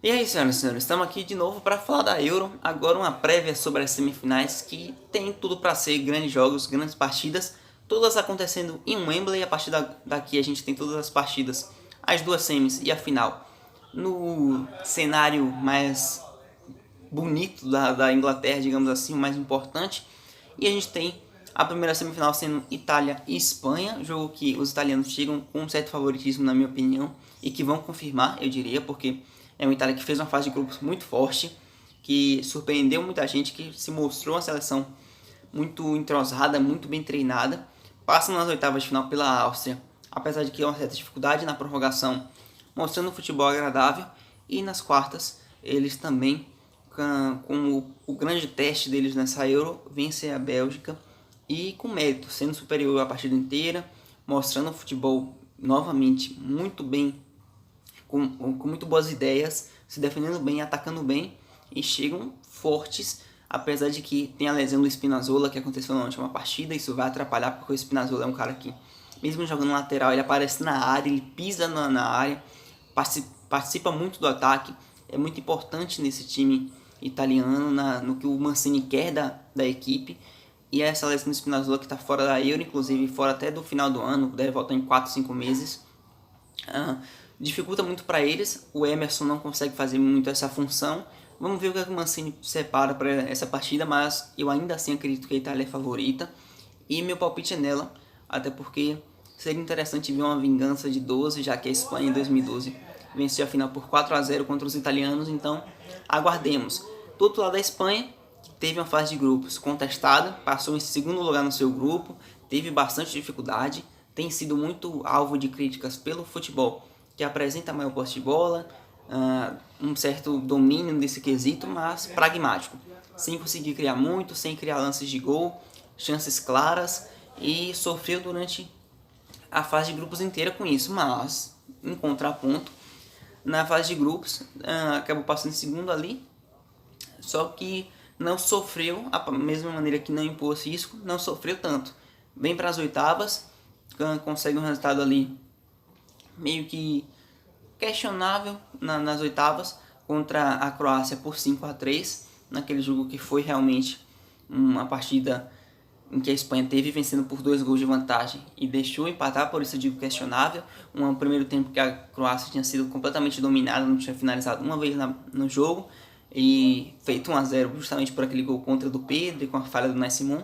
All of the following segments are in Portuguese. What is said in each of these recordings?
E aí, senhoras e senhores, estamos aqui de novo para falar da Euro. Agora uma prévia sobre as semifinais que tem tudo para ser grandes jogos, grandes partidas, todas acontecendo em Wembley. A partir daqui a gente tem todas as partidas, as duas semis e a final, no cenário mais bonito da Inglaterra, digamos assim, o mais importante. E a gente tem a primeira semifinal sendo Itália e Espanha, jogo que os italianos chegam com um certo favoritismo, na minha opinião, e que vão confirmar, eu diria, porque é uma Itália que fez uma fase de grupos muito forte, que surpreendeu muita gente, que se mostrou uma seleção muito entrosada, muito bem treinada. Passa nas oitavas de final pela Áustria, apesar de que é uma certa dificuldade na prorrogação, mostrando um futebol agradável. E nas quartas, eles também, com o grande teste deles nessa Euro, vencem a Bélgica e com mérito, sendo superior a partida inteira, mostrando um futebol novamente muito bem, com muito boas ideias, se defendendo bem, atacando bem e chegam fortes, apesar de que tem a lesão do Spinazzola que aconteceu na última partida. Isso vai atrapalhar porque o Spinazzola é um cara que, mesmo jogando lateral, ele aparece na área, ele pisa na área, participa muito do ataque, é muito importante nesse time italiano, no que o Mancini quer da equipe. E essa lesão do Spinazzola que está fora da Euro, inclusive fora até do final do ano, deve voltar em 4, 5 meses. Dificulta muito para eles, o Emerson não consegue fazer muito essa função. Vamos ver o que o Mancini separa para essa partida, mas eu ainda assim acredito que a Itália é favorita. E meu palpite é nela, até porque seria interessante ver uma vingança de 12, já que a Espanha em 2012 venceu a final por 4-0 contra os italianos, então aguardemos. Do outro lado da Espanha, que teve uma fase de grupos contestada, passou em segundo lugar no seu grupo, teve bastante dificuldade, tem sido muito alvo de críticas pelo futebol, que apresenta maior posse de bola, um certo domínio desse quesito, mas pragmático, sem conseguir criar muito, sem criar lances de gol, chances claras, e sofreu durante a fase de grupos inteira com isso. Mas, em contraponto, na fase de grupos, acabou passando em segundo ali, só que não sofreu, a mesma maneira que não impôs risco, não sofreu tanto. Vem para as oitavas, consegue um resultado ali meio que questionável nas oitavas, contra a Croácia por 5-3, naquele jogo que foi realmente uma partida em que a Espanha teve vencendo por 2 gols de vantagem e deixou empatar, por isso eu digo questionável. Um primeiro tempo que a Croácia tinha sido completamente dominada, não tinha finalizado uma vez no jogo, e feito 1-0 justamente por aquele gol contra do Pedro e com a falha do Nascimon.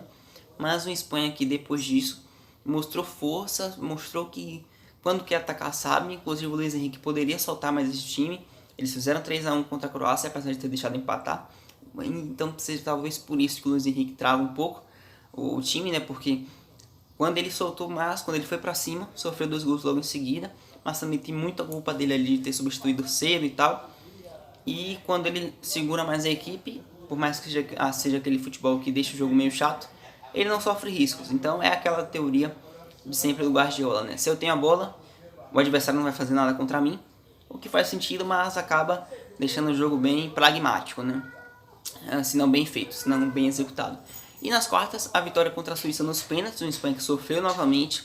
Mas uma Espanha que depois disso mostrou força, mostrou que quando quer atacar sabe. Inclusive o Luiz Henrique poderia soltar mais esse time. Eles fizeram 3-1 contra a Croácia, apesar de ter deixado empatar. Então seja talvez por isso que o Luiz Henrique trava um pouco o time, né? Porque quando ele soltou mais, quando ele foi para cima, sofreu 2 gols logo em seguida. Mas também tem muita culpa dele ali de ter substituído cedo e tal. E quando ele segura mais a equipe, por mais que seja aquele futebol que deixa o jogo meio chato, ele não sofre riscos. Então é aquela teoria de sempre do Guardiola, né? Se eu tenho a bola, o adversário não vai fazer nada contra mim, o que faz sentido, mas acaba deixando o jogo bem pragmático, né? Se não bem feito, se não bem executado. E nas quartas, a vitória contra a Suíça nos pênaltis, o Espanha que sofreu novamente,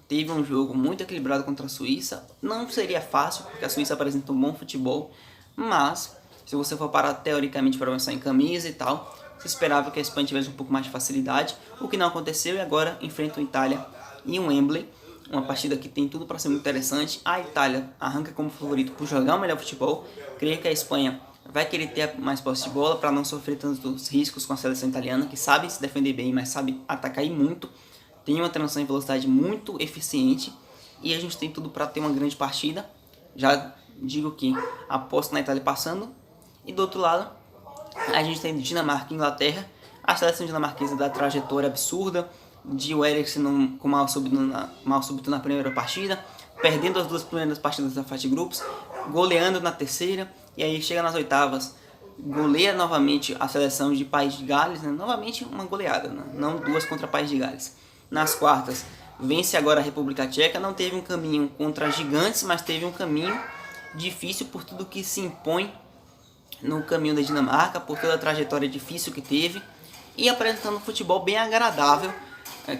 teve um jogo muito equilibrado contra a Suíça. Não seria fácil, porque a Suíça apresenta um bom futebol, mas se você for parar teoricamente para pensar em camisa e tal, se esperava que a Espanha tivesse um pouco mais de facilidade, o que não aconteceu, e agora enfrenta a Itália em Wembley, uma partida que tem tudo para ser muito interessante. A Itália arranca como favorito por jogar o melhor futebol, creio que a Espanha vai querer ter mais posse de bola para não sofrer tantos riscos com a seleção italiana, que sabe se defender bem, mas sabe atacar e muito, tem uma transição em velocidade muito eficiente, e a gente tem tudo para ter uma grande partida. Já digo que aposto na Itália passando. E do outro lado, a gente tem Dinamarca e Inglaterra. A seleção dinamarquesa da trajetória absurda de o Eriksen com mal súbito na primeira partida, perdendo as 2 primeiras partidas da fase de grupos, goleando na terceira, e aí chega nas oitavas, goleia novamente a seleção de País de Gales, né? Novamente uma goleada, né? Não 2 contra País de Gales. Nas quartas, vence agora a República Tcheca, não teve um caminho contra gigantes, mas teve um caminho difícil por tudo que se impõe no caminho da Dinamarca, por toda a trajetória difícil que teve, e apresentando um futebol bem agradável,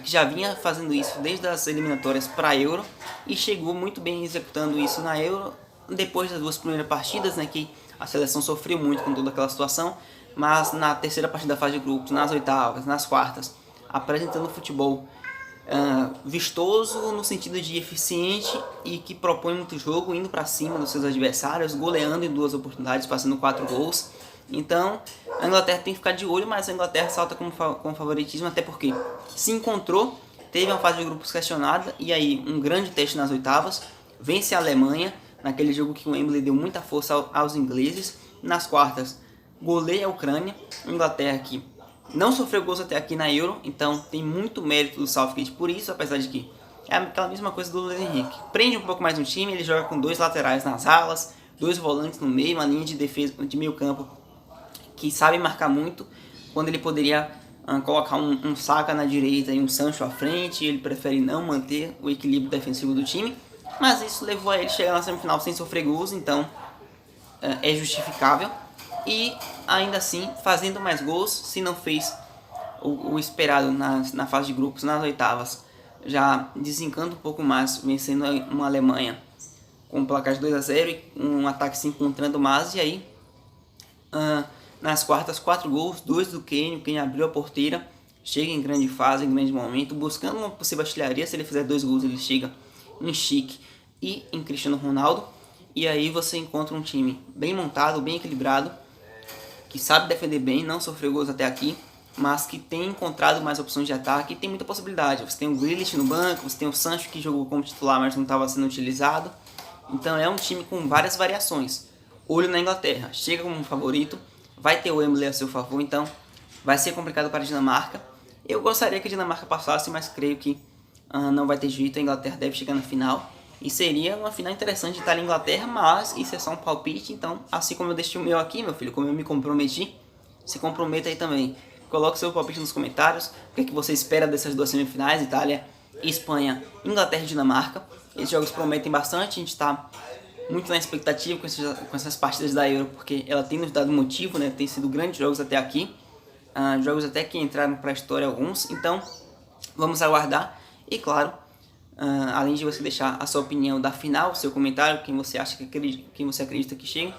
que já vinha fazendo isso desde as eliminatórias para a Euro, e chegou muito bem executando isso na Euro, depois das 2 primeiras partidas, né, que a seleção sofreu muito com toda aquela situação, mas na terceira partida da fase de grupos, nas oitavas, nas quartas, apresentando futebol vistoso no sentido de eficiente e que propõe muito jogo, indo para cima dos seus adversários, goleando em 2 oportunidades, passando 4 gols. Então a Inglaterra tem que ficar de olho, mas a Inglaterra salta com favoritismo, até porque se encontrou, teve uma fase de grupos questionada, e aí um grande teste nas oitavas, vence a Alemanha, naquele jogo que o Wembley deu muita força aos ingleses. Nas quartas, goleia a Ucrânia, a Inglaterra que não sofreu gols até aqui na Euro, então tem muito mérito do Southgate por isso, apesar de que é aquela mesma coisa do Luiz Henrique. Prende um pouco mais no time, ele joga com 2 laterais nas alas, 2 volantes no meio, uma linha de defesa de meio campo que sabe marcar muito, quando ele poderia colocar um Saka na direita e um Sancho à frente. Ele prefere não manter o equilíbrio defensivo do time, mas isso levou a ele chegar na semifinal sem sofrer gols, então é justificável. E ainda assim, fazendo mais gols, se não fez o esperado na fase de grupos, nas oitavas, já desencanta um pouco mais, vencendo uma Alemanha com um placar de 2-0 e um ataque se encontrando mais. E aí, nas quartas, 4 gols, 2 do Kane. O Kane abriu a porteira, chega em grande fase, em grande momento, buscando uma possível artilharia. Se ele fizer 2 gols, ele chega em Chique e em Cristiano Ronaldo. E aí você encontra um time bem montado, bem equilibrado, que sabe defender bem, não sofreu gols até aqui, mas que tem encontrado mais opções de ataque e tem muita possibilidade. Você tem o Grealish no banco, você tem o Sancho que jogou como titular, mas não estava sendo utilizado. Então é um time com várias variações. Olho na Inglaterra, chega como um favorito, vai ter o Wembley a seu favor, então vai ser complicado para a Dinamarca. Eu gostaria que a Dinamarca passasse, mas creio que não vai ter jeito, a Inglaterra deve chegar na final. E seria uma final interessante de Itália e Inglaterra, mas isso é só um palpite, então assim como eu deixei o meu aqui, meu filho, como eu me comprometi, se comprometa aí também. Coloque seu palpite nos comentários, o que você espera dessas 2 semifinais, Itália e Espanha, Inglaterra e Dinamarca. Esses jogos prometem bastante, a gente está muito na expectativa com essas partidas da Euro, porque ela tem nos dado motivo, né? Tem sido grandes jogos até aqui, jogos até que entraram para a história alguns, então vamos aguardar. E claro, além de você deixar a sua opinião da final, seu comentário, quem você acredita que chega,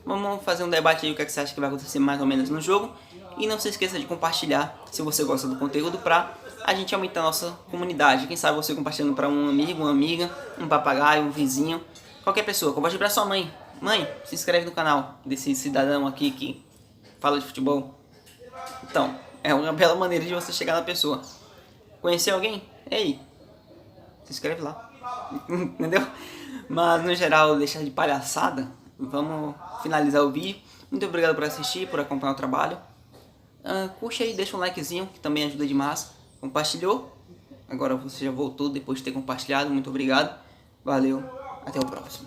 vamos fazer um debate aí, o que você acha que vai acontecer mais ou menos no jogo. E não se esqueça de compartilhar se você gosta do conteúdo, para a gente aumentar a nossa comunidade. Quem sabe você compartilhando para um amigo, uma amiga, um papagaio, um vizinho, qualquer pessoa. Compartilhe para sua mãe. Mãe, se inscreve no canal desse cidadão aqui que fala de futebol. Então, é uma bela maneira de você chegar na pessoa. Conhecer alguém? Ei, se inscreve lá. Entendeu? Mas no geral, deixar de palhaçada, vamos finalizar o vídeo. Muito obrigado por assistir, por acompanhar o trabalho. Curte aí, deixa um likezinho, que também ajuda demais. Compartilhou? Agora você já voltou depois de ter compartilhado. Muito obrigado. Valeu. Até o próximo.